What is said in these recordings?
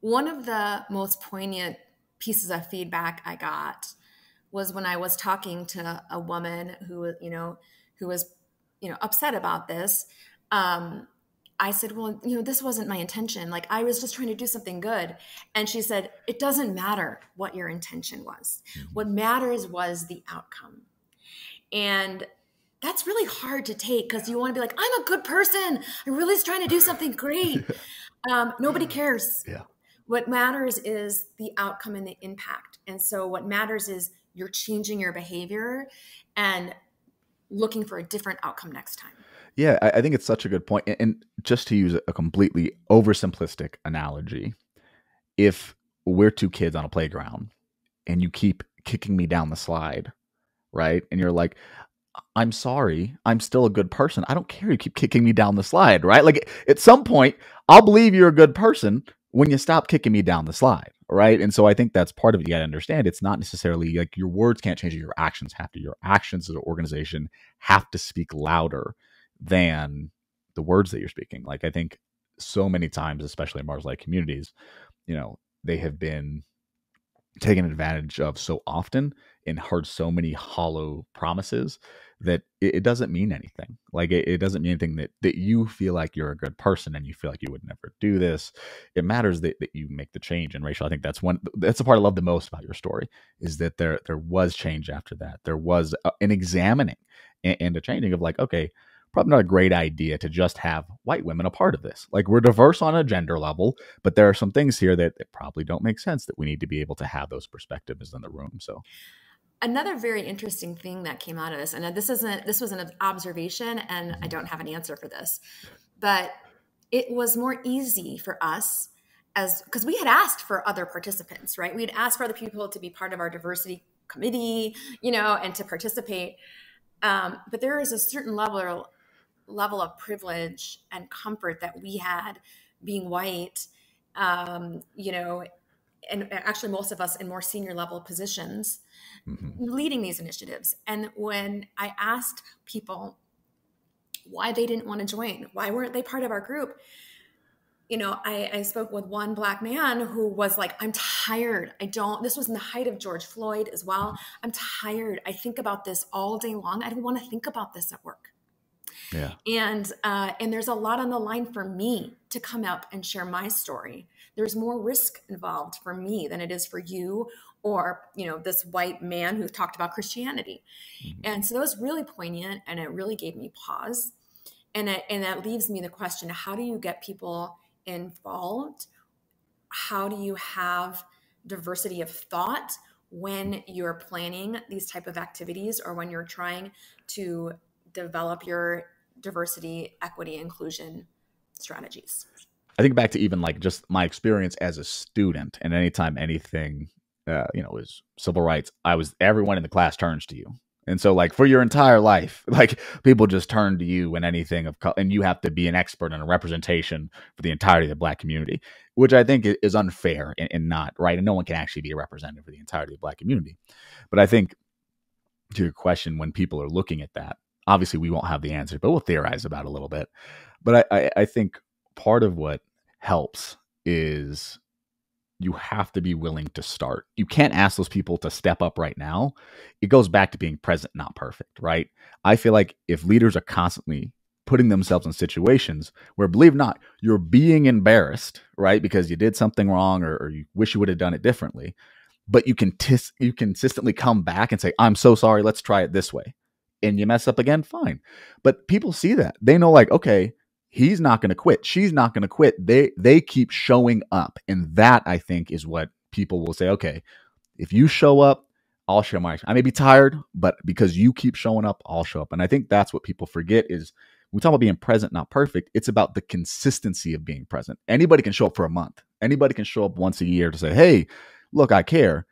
One of the most poignant pieces of feedback I got was when I was talking to a woman who was, upset about this. I said, well, this wasn't my intention. Like, I was just trying to do something good. And she said, it doesn't matter what your intention was. What matters was the outcome. And that's really hard to take because you want to be like, I'm a good person. I really was trying to do something great. Nobody cares. Yeah. What matters is the outcome and the impact. And so what matters is you're changing your behavior and looking for a different outcome next time. Yeah, I think it's such a good point. And just to use a completely oversimplistic analogy, if we're two kids on a playground and you keep kicking me down the slide, right? And you're like, I'm sorry, I'm still a good person. I don't care. You keep kicking me down the slide, right? Like at some point, I'll believe you're a good person when you stop kicking me down the slide, right? And so I think that's part of it. You got to understand it's not necessarily like your words can't change it, your actions have to. Your actions as an organization have to speak louder than the words that you're speaking. Like I think so many times, especially in Mars-like communities, they have been taken advantage of so often and heard so many hollow promises that it doesn't mean anything. Like it doesn't mean anything that you feel like you're a good person and you feel like you would never do this. It matters that you make the change. And Rachel, I think that's the part I love the most about your story is that there was change after that. There was an examining and a changing of like, okay, probably not a great idea to just have white women a part of this. Like we're diverse on a gender level, but there are some things here that probably don't make sense that we need to be able to have those perspectives in the room. So another very interesting thing that came out of this, and this was an observation and I don't have an answer for this, but it was more easy for us because we had asked for other participants, right? We'd asked for other people to be part of our diversity committee, and to participate. But there is a certain level of privilege and comfort that we had being white, and actually most of us in more senior level positions leading these initiatives. And when I asked people why they didn't want to join, why weren't they part of our group? I spoke with one Black man who was like, I'm tired. This was in the height of George Floyd as well. I'm tired. I think about this all day long. I don't want to think about this at work. Yeah. And there's a lot on the line for me to come up and share my story. There's more risk involved for me than it is for you or, this white man who talked about Christianity. And so that was really poignant and it really gave me pause. And that leaves me the question, how do you get people involved? How do you have diversity of thought when you're planning these type of activities or when you're trying to develop your diversity, equity, inclusion strategies? I think back to even like just my experience as a student, and anytime anything, was civil rights, everyone in the class turns to you. And so like for your entire life, like people just turn to you when anything and you have to be an expert and a representation for the entirety of the Black community, which I think is unfair and not right. And no one can actually be a representative for the entirety of the Black community. But I think to your question, when people are looking at that, obviously we won't have the answer, but we'll theorize about it a little bit. But I think part of what helps is you have to be willing to start. You can't ask those people to step up right now. It goes back to being present, not perfect, right? I feel like if leaders are constantly putting themselves in situations where, believe it or not, you're being embarrassed, right? Because you did something wrong or you wish you would have done it differently, but you consistently come back and say, I'm so sorry, let's try it this way. And you mess up again, fine. But people see that. They know like, okay, he's not going to quit. She's not going to quit. They keep showing up. And that, I think, is what people will say, okay, if you show up, I'll show my action. I may be tired, but because you keep showing up, I'll show up. And I think that's what people forget is when we talk about being present, not perfect, it's about the consistency of being present. Anybody can show up for a month. Anybody can show up once a year to say, hey, look, I care.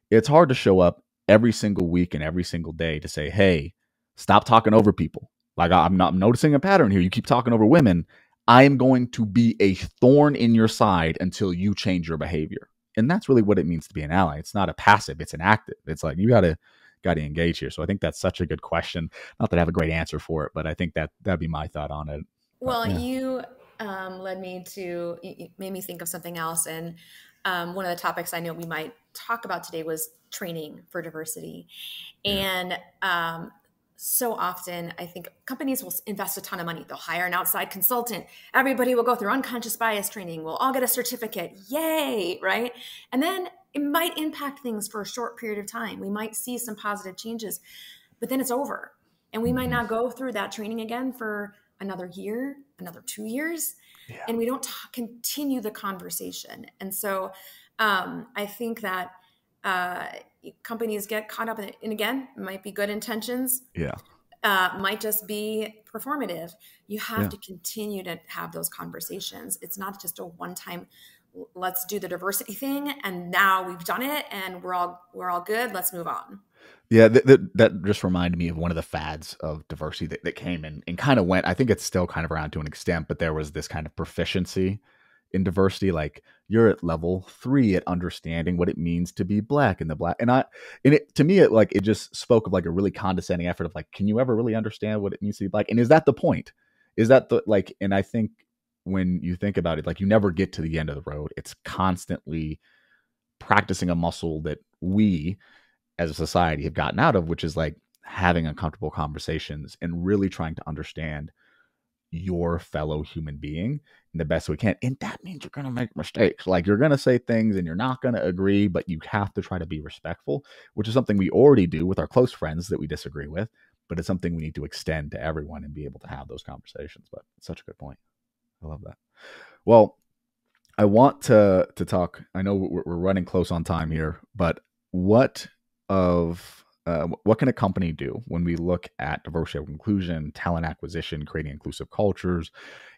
It's hard to show up every single week and every single day to say, hey, stop talking over people. Like I'm noticing a pattern here. You keep talking over women. I am going to be a thorn in your side until you change your behavior. And that's really what it means to be an ally. It's not a passive, it's an active. It's like you gotta engage here. So I think that's such a good question. Not that I have a great answer for it, but I think that'd be my thought on it. Well, yeah. You made me think of something else. And one of the topics I know we might talk about today was training for diversity. Yeah. And so often I think companies will invest a ton of money. They'll hire an outside consultant. Everybody will go through unconscious bias training. We'll all get a certificate. Yay, right? And then it might impact things for a short period of time. We might see some positive changes, but then it's over. And we might not go through that training again for another year, another 2 years, Yeah. and we don't continue the conversation. And so I think that companies get caught up in it. And again, it might be good intentions. Yeah. Might just be performative. You have Yeah. to continue to have those conversations. It's not just a one-time, let's do the diversity thing, and now we've done it, and we're all good. Let's move on. Yeah, that just reminded me of one of the fads of diversity that came in and kind of went. I think it's still kind of around to an extent, but there was this kind of proficiency in diversity. Like you're at level 3 at understanding what it means to be black in the black. And it to me, it just spoke of like a really condescending effort of like, can you ever really understand what it means to be black? And is that the point? Is that the like? And I think when you think about it, like you never get to the end of the road. It's constantly practicing a muscle that we as a society have gotten out of, which is like having uncomfortable conversations and really trying to understand your fellow human being in the best we can. And that means you're going to make mistakes. Like you're going to say things and you're not going to agree, but you have to try to be respectful, which is something we already do with our close friends that we disagree with, but it's something we need to extend to everyone and be able to have those conversations. But it's such a good point. I love that. Well, I want to talk, I know we're running close on time here, but what can a company do when we look at diversity and inclusion, talent acquisition, creating inclusive cultures,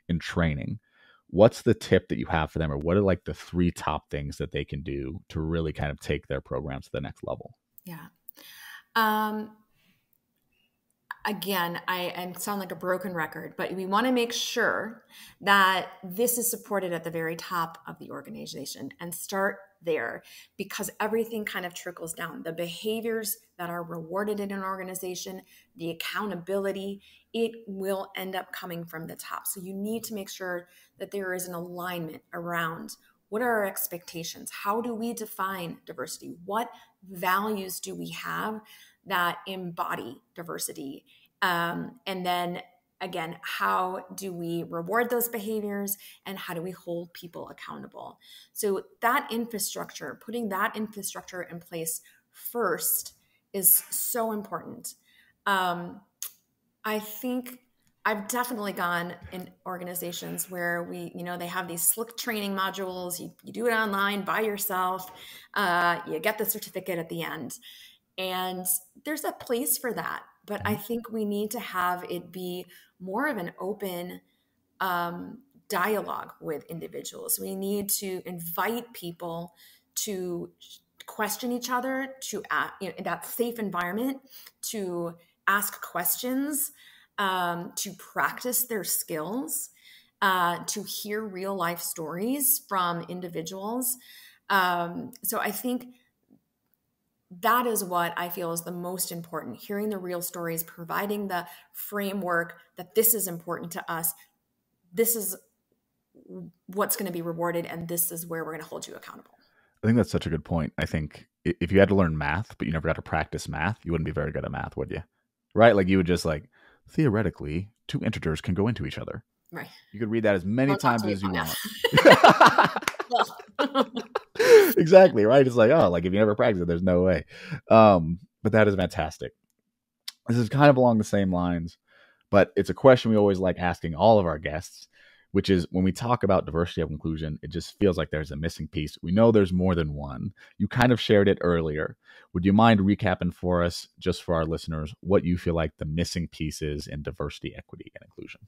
and training? What's the tip that you have for them, or what are like the 3 top things that they can do to really kind of take their programs to the next level? Yeah. Again, I sound like a broken record, but we want to make sure that this is supported at the very top of the organization and start there, because everything kind of trickles down. The behaviors that are rewarded in an organization, the accountability, it will end up coming from the top. So you need to make sure that there is an alignment around what are our expectations? How do we define diversity? What values do we have that embody diversity? And then again, how do we reward those behaviors and how do we hold people accountable? So that infrastructure, putting that infrastructure in place first is so important. I think I've definitely gone in organizations where they have these slick training modules. You do it online by yourself. You get the certificate at the end. And there's a place for that. But I think we need to have it be more of an open dialogue with individuals. We need to invite people to question each other, to in that safe environment, to ask questions, to practice their skills, to hear real life stories from individuals. So I think that is what I feel is the most important, hearing the real stories, providing the framework that this is important to us. This is what's going to be rewarded, and this is where we're going to hold you accountable. I think that's such a good point. I think if you had to learn math, but you never got to practice math, you wouldn't be very good at math, would you? Right? Like you would just like, theoretically, 2 integers can go into each other. Right. You could read that as many times as you want. Well. Exactly, right? It's like, oh, like if you never practice it, there's no way. But that is fantastic. This is kind of along the same lines, but it's a question we always like asking all of our guests, which is when we talk about diversity and inclusion, it just feels like there's a missing piece. We know there's more than one. You kind of shared it earlier. Would you mind recapping for us, just for our listeners, what you feel like the missing piece is in diversity, equity, and inclusion?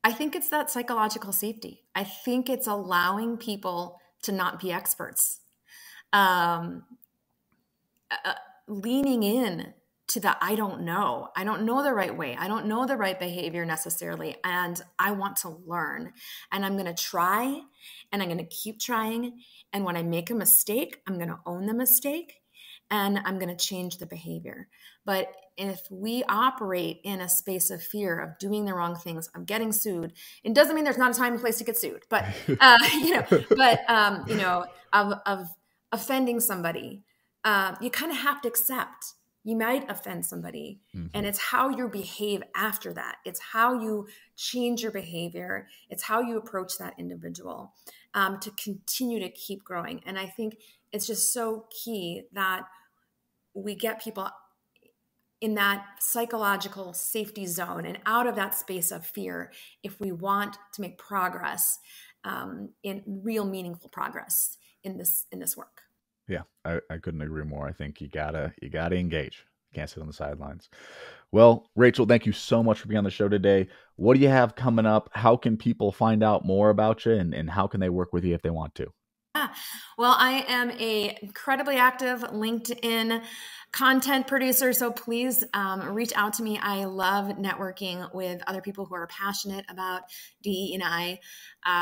I think it's that psychological safety. I think it's allowing people to not be experts. Leaning in to the I don't know the right way. I don't know the right behavior necessarily. And I want to learn. And I'm going to try and I'm going to keep trying. And when I make a mistake, I'm going to own the mistake. and I'm going to change the behavior. But if we operate in a space of fear of doing the wrong things, of getting sued, it doesn't mean there's not a time and place to get sued, but of offending somebody, you kind of have to accept you might offend somebody. And it's how you behave after that. It's how you change your behavior. It's how you approach that individual to continue to keep growing. And I think it's just so key that we get people in that psychological safety zone and out of that space of fear if we want to make progress, in real meaningful progress in this work. Yeah, I couldn't agree more. I think you gotta engage. Can't sit on the sidelines. Well, Rachel, thank you so much for being on the show today. What do you have coming up? How can people find out more about you, and how can they work with you if they want to? Well, I am a incredibly active LinkedIn content producer, so please reach out to me. I love networking with other people who are passionate about DE&I.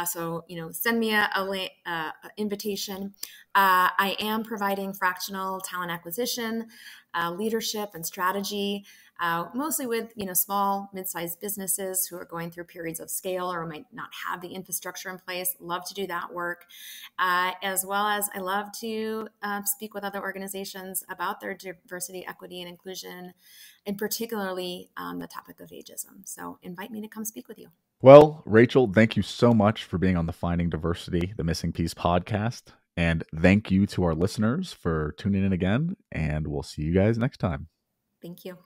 So, send me a invitation. I am providing fractional talent acquisition, leadership, and strategy, mostly with small, mid-sized businesses who are going through periods of scale or might not have the infrastructure in place. Love to do that work, as well as I love to speak with other organizations about their diversity, equity, and inclusion, and particularly on the topic of ageism. So invite me to come speak with you. Well, Rachel, thank you so much for being on the Finding Diversity, the Missing Piece podcast. And thank you to our listeners for tuning in again. And we'll see you guys next time. Thank you.